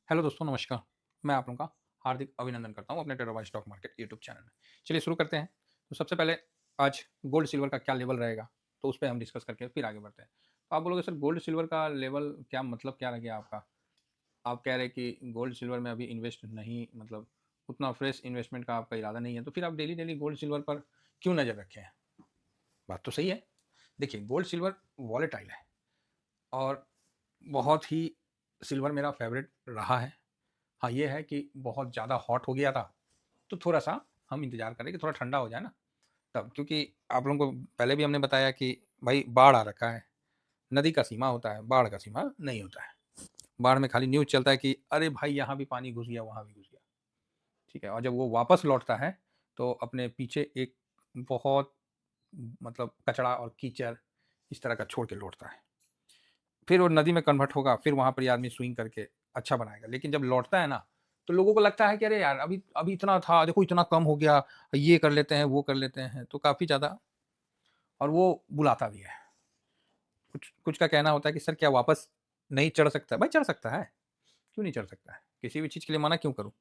Hello दोस्तों, नमस्कार। मैं आप लोगों का हार्दिक अभिनंदन करता हूँ अपने टेरोबाई स्टॉक मार्केट यूट्यूब चैनल में। चलिए शुरू करते हैं। तो सबसे पहले आज गोल्ड सिल्वर का क्या लेवल रहेगा, तो उस पे हम डिस्कस करके फिर आगे बढ़ते हैं। तो आप बोलोगे सर गोल्ड सिल्वर का लेवल क्या मतलब क्या रह गया आपका? आप कह रहे हैं कि गोल्ड सिल्वर में अभी इन्वेस्ट नहीं मतलब उतना फ्रेश इन्वेस्टमेंट का आपका इरादा नहीं है, तो फिर आप डेली-डेली गोल्ड सिल्वर पर क्यों नज़र रखे हैं? बात तो सही है। देखिए गोल्ड सिल्वर वॉलेटाइल है और बहुत ही सिल्वर मेरा फ़ेवरेट रहा है। हाँ, ये है कि बहुत ज़्यादा हॉट हो गया था, तो थोड़ा-सा हम इंतज़ार करें कि थोड़ा ठंडा हो जाए ना तब। क्योंकि आप लोगों को पहले भी हमने बताया कि भाई बाढ़ आ रखा है, नदी का सीमा होता है, बाढ़ का सीमा नहीं होता है। बाढ़ में खाली न्यूज़ चलता है कि अरे भाई यहाँ भी पानी घुस गया, वहाँ भी घुस गया, ठीक है? और जब वो वापस लौटता है, तो अपने पीछे एक बहुत मतलब कचरा और कीचड़ इस तरह का छोड़ के लौटता है। फिर वो नदी में कन्वर्ट होगा, फिर वहाँ पर ये आदमी स्विंग करके अच्छा बनाएगा। लेकिन जब लौटता है ना, तो लोगों को लगता है कि अरे यार अभी अभी इतना था, देखो इतना कम हो गया, ये कर लेते हैं, वो कर लेते हैं, तो काफ़ी ज़्यादा और वो बुलाता भी है। कुछ कुछ का कहना होता है कि सर क्या वापस नहीं चढ़ सकता? भाई चढ़ सकता है, क्यों नहीं चढ़ सकता है? किसी भी चीज़ के लिए मना क्यों करूँ?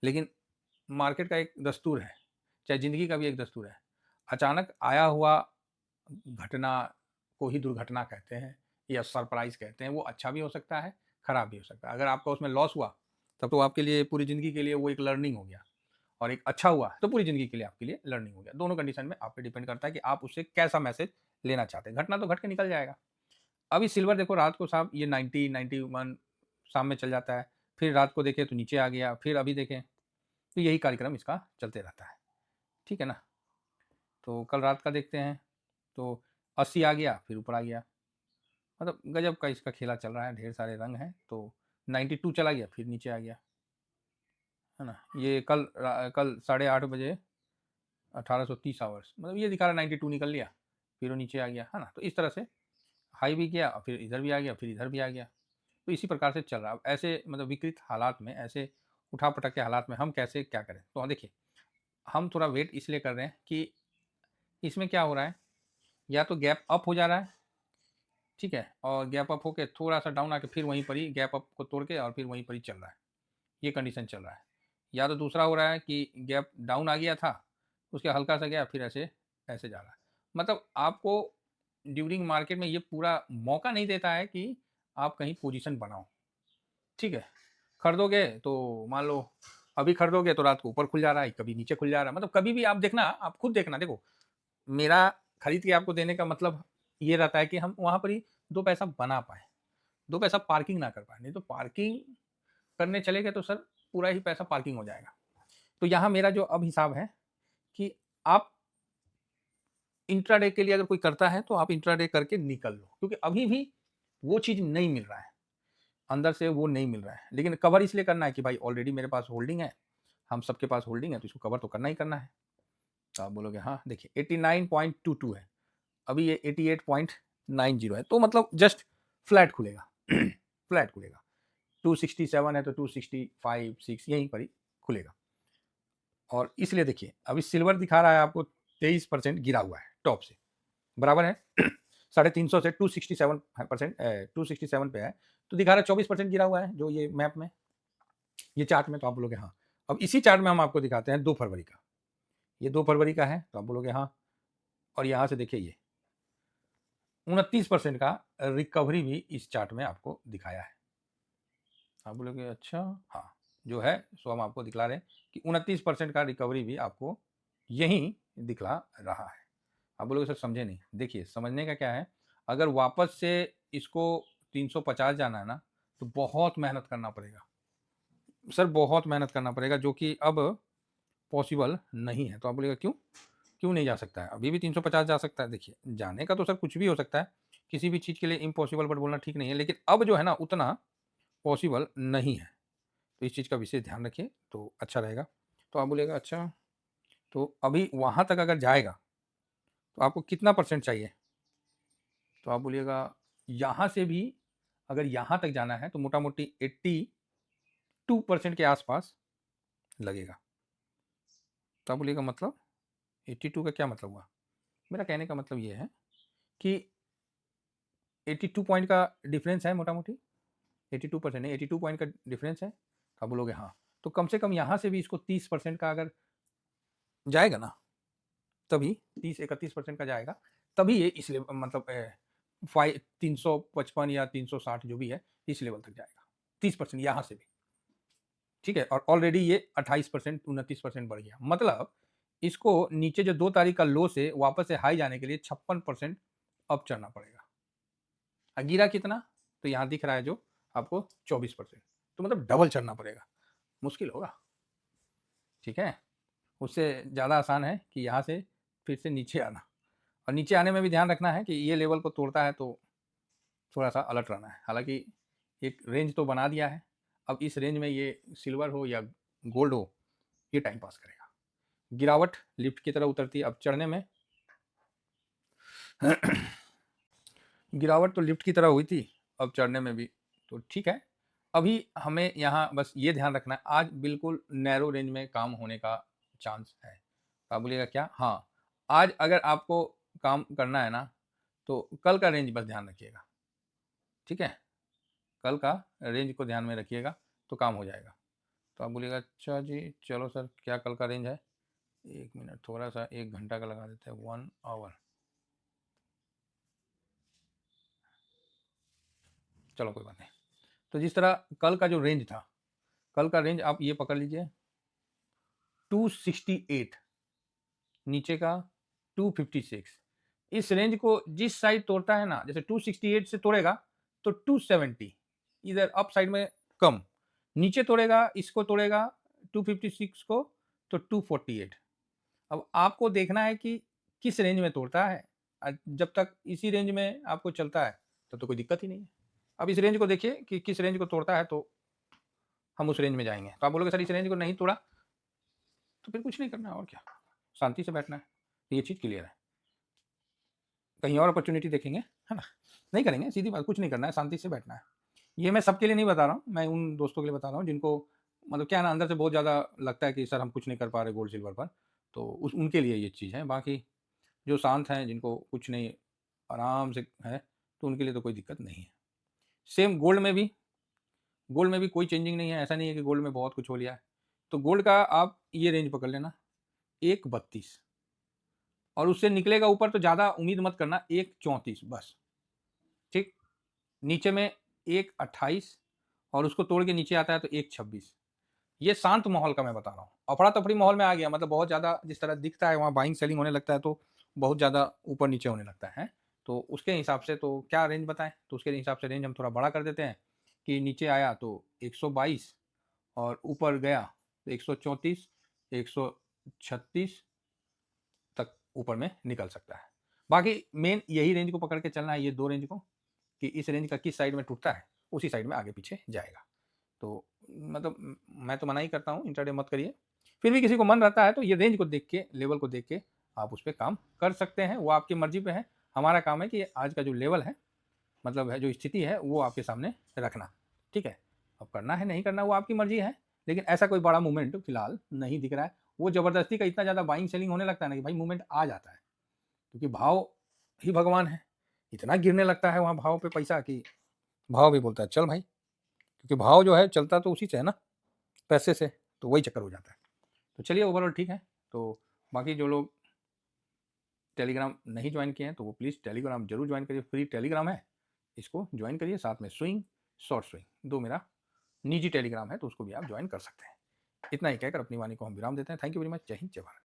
लेकिन मार्केट का एक दस्तूर है, चाहे ज़िंदगी का भी एक दस्तूर है। अचानक आया हुआ घटना को ही दुर्घटना कहते हैं या सरप्राइज़ कहते हैं। वो अच्छा भी हो सकता है, खराब भी हो सकता है। अगर आपका उसमें लॉस हुआ, तब तो आपके लिए पूरी ज़िंदगी के लिए वो एक लर्निंग हो गया और एक अच्छा हुआ, तो पूरी ज़िंदगी के लिए आपके लिए लर्निंग हो गया। दोनों कंडीशन में आप पे डिपेंड करता है कि आप उससे कैसा मैसेज लेना चाहते हैं। घटना तो घट के निकल जाएगा। अभी सिल्वर देखो रात को साहब ये 90, 91 शाम में चल जाता है, फिर रात को देखें तो नीचे आ गया, फिर अभी देखें, तो यही कार्यक्रम इसका चलते रहता है। ठीक है ना? तो कल रात का देखते हैं, तो 80 आ गया, फिर ऊपर आ गया। मतलब गजब का इसका खेला चल रहा है, ढेर सारे रंग हैं। तो 92 चला गया, फिर नीचे आ गया, है ना? ये कल साढ़े 8 बजे 1830 आवर्स मतलब ये दिखा रहा है 92 निकल लिया, फिर वो नीचे आ गया, है ना? तो इस तरह से हाई भी किया और फिर इधर भी आ गया, फिर इधर भी आ गया। तो इसी प्रकार से चल रहा है। अब ऐसे मतलब विकृत हालात में, ऐसे उठा-पटक के हालात में हम कैसे क्या करें? तो देखिए, हम थोड़ा वेट इसलिए कर रहे हैं कि इसमें क्या हो रहा है, या तो गैप अप हो जा रहा है, ठीक है? और गैप अप होके थोड़ा-सा डाउन आके फिर वहीं पर ही गैप अप को तोड़ के और फिर वहीं पर ही चल रहा है। ये कंडीशन चल रहा है। या तो दूसरा हो रहा है कि गैप डाउन आ गया था, उसके हल्का सा गया फिर ऐसे ऐसे जा रहा है। मतलब आपको ड्यूरिंग मार्केट में ये पूरा मौका नहीं देता है कि आप कहीं पोजीशन बनाओ, ठीक है? खरीदोगे तो मान लो अभी खरीदोगे तो रात को ऊपर खुल जा रहा है, कभी नीचे खुल जा रहा है। मतलब कभी भी आप देखना, आप खुद देखना, देखो मेरा खरीद के आपको देने का मतलब ये रहता है कि हम वहाँ पर ही 2 पैसा बना पाएँ, 2 पैसा पार्किंग ना कर पाएँ। नहीं तो पार्किंग करने चले गए तो सर पूरा ही पैसा पार्किंग हो जाएगा। तो यहाँ मेरा जो अब हिसाब है कि आप इंट्राडे के लिए अगर कोई करता है तो आप इंट्राडे करके निकल लो, क्योंकि अभी भी वो चीज़ नहीं मिल रहा है, अंदर से वो नहीं मिल रहा है। लेकिन कवर इसलिए करना है कि भाई ऑलरेडी मेरे पास होल्डिंग है, हम सबके पास होल्डिंग है तो इसको कवर तो करना ही करना है। तो आप बोलोगे हाँ, देखिए 89.22 है, अभी ये 88.90 है, तो मतलब जस्ट फ्लैट खुलेगा फ्लैट खुलेगा। 267 है तो 265, 6 यहीं पर ही खुलेगा। और इसलिए देखिए अभी सिल्वर दिखा रहा है आपको 23% गिरा हुआ है टॉप से, बराबर है 350 से 267% 267 पे है, तो दिखा रहा है 24% गिरा हुआ है जो ये मैप में, ये चार्ट में। तो आप बोलोगे हाँ। अब इसी चार्ट में हम आपको दिखाते हैं 2 फरवरी का, ये 2 फरवरी का है, तो आप बोलोगे हाँ। और यहाँ से देखिए ये 29% का रिकवरी भी इस चार्ट में आपको दिखाया है। आप बोलोगे अच्छा, हाँ, जो है सो हम आपको दिखला रहे हैं कि 29% का रिकवरी भी आपको यहीं दिखला रहा है। आप बोलोगे सर समझे नहीं, देखिए समझने का क्या है, अगर वापस से इसको 350 जाना है ना, तो बहुत मेहनत करना पड़ेगा सर, बहुत मेहनत करना पड़ेगा, जो कि अब पॉसिबल नहीं है। तो आप बोलेगा क्यों, क्यों नहीं जा सकता है? अभी भी 350 जा सकता है। देखिए जाने का तो सर कुछ भी हो सकता है, किसी भी चीज़ के लिए इम्पॉसिबल बट बोलना ठीक नहीं है, लेकिन अब जो है ना उतना पॉसिबल नहीं है। तो इस चीज़ का विशेष ध्यान रखिए तो अच्छा रहेगा। तो आप बोलिएगा अच्छा, तो अभी वहाँ तक अगर जाएगा तो आपको कितना परसेंट चाहिए? तो आप बोलिएगा यहाँ से भी अगर यहाँ तक जाना है तो मोटा-मोटी 82% के आस-पास लगेगा। तो आप बोलिएगा मतलब 82 का क्या मतलब हुआ? मेरा कहने का मतलब ये है कि 82 पॉइंट का डिफरेंस है मोटा-मोटी, 82% नहीं 82 पॉइंट का डिफरेंस है। तो आप बोलोगे हाँ, तो कम से कम यहाँ से भी इसको 30% का अगर जाएगा ना, तभी 30-31% का जाएगा, तभी ये इस लेवल मतलब 355 या 360 जो भी है, इस लेवल तक जाएगा, 30% यहाँ से भी, ठीक है। और ऑलरेडी ये 28%, 29% बढ़ गया, मतलब इसको नीचे जो 2 तारीख का लो से वापस से हाई जाने के लिए 56% अप चढ़ना पड़ेगा। गिरा कितना? तो यहाँ दिख रहा है जो आपको 24%, तो मतलब डबल चढ़ना पड़ेगा, मुश्किल होगा, ठीक है। उससे ज़्यादा आसान है कि यहाँ से फिर से नीचे आना, और नीचे आने में भी ध्यान रखना है कि ये लेवल को तोड़ता है तो थोड़ा सा अलर्ट रहना है। हालांकि एक रेंज तो बना दिया है, अब इस रेंज में ये सिल्वर हो या गोल्ड हो, ये टाइम पास करेगा। गिरावट लिफ्ट की तरह उतरती है, अब चढ़ने में गिरावट तो लिफ्ट की तरह हुई थी, अब चढ़ने में भी तो ठीक है। अभी हमें यहाँ बस ये ध्यान रखना है, आज बिल्कुल नैरो रेंज में काम होने का चांस है। तो आप बोलिएगा क्या? हाँ, आज अगर आपको काम करना है ना, तो कल का रेंज बस ध्यान रखिएगा, ठीक है। कल का रेंज को ध्यान में रखिएगा तो काम हो जाएगा। तो आप बोलिएगा अच्छा जी चलो सर, क्या कल का रेंज है? 1 मिनट, थोड़ा सा 1 घंटा का लगा देते हैं, 1 आवर। चलो कोई बात नहीं। तो जिस तरह कल का जो रेंज था, कल का रेंज आप ये पकड़ लीजिए 268, नीचे का 256। इस रेंज को जिस साइड तोड़ता है ना, जैसे 268 से तोड़ेगा तो 270 इधर अप साइड में कम, नीचे तोड़ेगा इसको तोड़ेगा 256 को तो 248। अब आपको देखना है कि किस रेंज में तोड़ता है, जब तक इसी रेंज में आपको चलता है तब तो कोई दिक्कत ही नहीं है। अब इस रेंज को देखिए कि किस रेंज को तोड़ता है तो हम उस रेंज में जाएंगे। तो आप बोलोगे सर इस रेंज को नहीं तोड़ा, तो फिर कुछ नहीं करना है और क्या, शांति से बैठना है। ये चीज़ क्लियर है, कहीं और अपॉर्चुनिटी देखेंगे, है ना, नहीं करेंगे, सीधी बात, कुछ नहीं करना है, शांति से बैठना है। ये मैं सबके लिए नहीं बता रहा हूँ, मैं उन दोस्तों के लिए बता रहा हूँ जिनको मतलब क्या है ना, अंदर से बहुत ज़्यादा लगता है कि सर हम कुछ नहीं कर पा रहे गोल्ड सिल्वर पर, तो उनके लिए ये चीज़ है। बाकी जो शांत हैं, जिनको कुछ नहीं, आराम से है, तो उनके लिए तो कोई दिक्कत नहीं है। सेम गोल्ड में भी कोई चेंजिंग नहीं है, ऐसा नहीं है कि गोल्ड में बहुत कुछ हो लिया है। तो गोल्ड का आप ये रेंज पकड़ लेना 132, और उससे निकलेगा ऊपर तो ज़्यादा उम्मीद मत करना, 134 बस, ठीक। नीचे में 128, और उसको तोड़ के नीचे आता है तो 126। ये शांत माहौल का मैं बता रहा हूँ, अफड़ा तफड़ी माहौल में आ गया मतलब बहुत ज़्यादा जिस तरह दिखता है वहाँ बाइंग सेलिंग होने लगता है तो बहुत ज़्यादा ऊपर नीचे होने लगता है। तो उसके हिसाब से तो क्या रेंज बताएं, तो उसके हिसाब से रेंज हम थोड़ा बड़ा कर देते हैं कि नीचे आया तो 122, और ऊपर गया तो 134, 136 तक ऊपर में निकल सकता है। बाकी मेन यही रेंज को पकड़ के चलना है, ये दो रेंज को, कि इस रेंज का किस साइड में टूटता है उसी साइड में आगे पीछे जाएगा। तो मतलब मैं तो मना ही करता हूँ, इंट्राडे मत करिए। फिर भी किसी को मन रहता है तो ये रेंज को देख के, लेवल को देख के आप उस पर काम कर सकते हैं, वो आपकी मर्जी पे है। हमारा काम है कि आज का जो लेवल है, मतलब है जो स्थिति है, वो आपके सामने रखना, ठीक है। अब करना है नहीं करना वो आपकी मर्जी है, लेकिन ऐसा कोई बड़ा मूवमेंट फिलहाल नहीं दिख रहा है। वो ज़बरदस्ती का इतना ज़्यादा बाइंग सेलिंग होने लगता है ना कि भाई मूवमेंट आ जाता है, क्योंकि भाव ही भगवान है। इतना गिरने लगता है वहाँ भाव पे पैसा कि भाव भी बोलता है चल भाई, क्योंकि भाव जो है चलता तो उसी से है ना, पैसे से, तो वही चक्कर हो जाता है। तो चलिए ओवरऑल ठीक है। तो बाकी जो लोग टेलीग्राम नहीं ज्वाइन किए हैं तो वो प्लीज़ टेलीग्राम जरूर ज्वाइन करिए, फ्री टेलीग्राम है, इसको ज्वाइन करिए। साथ में स्विंग, शॉर्ट स्विंग, दो मेरा निजी टेलीग्राम है, तो उसको भी आप ज्वाइन कर सकते हैं। इतना ही कहकर अपनी वाणी को हम विराम देते हैं। Thank you very much. जय हिंद, जय भारत।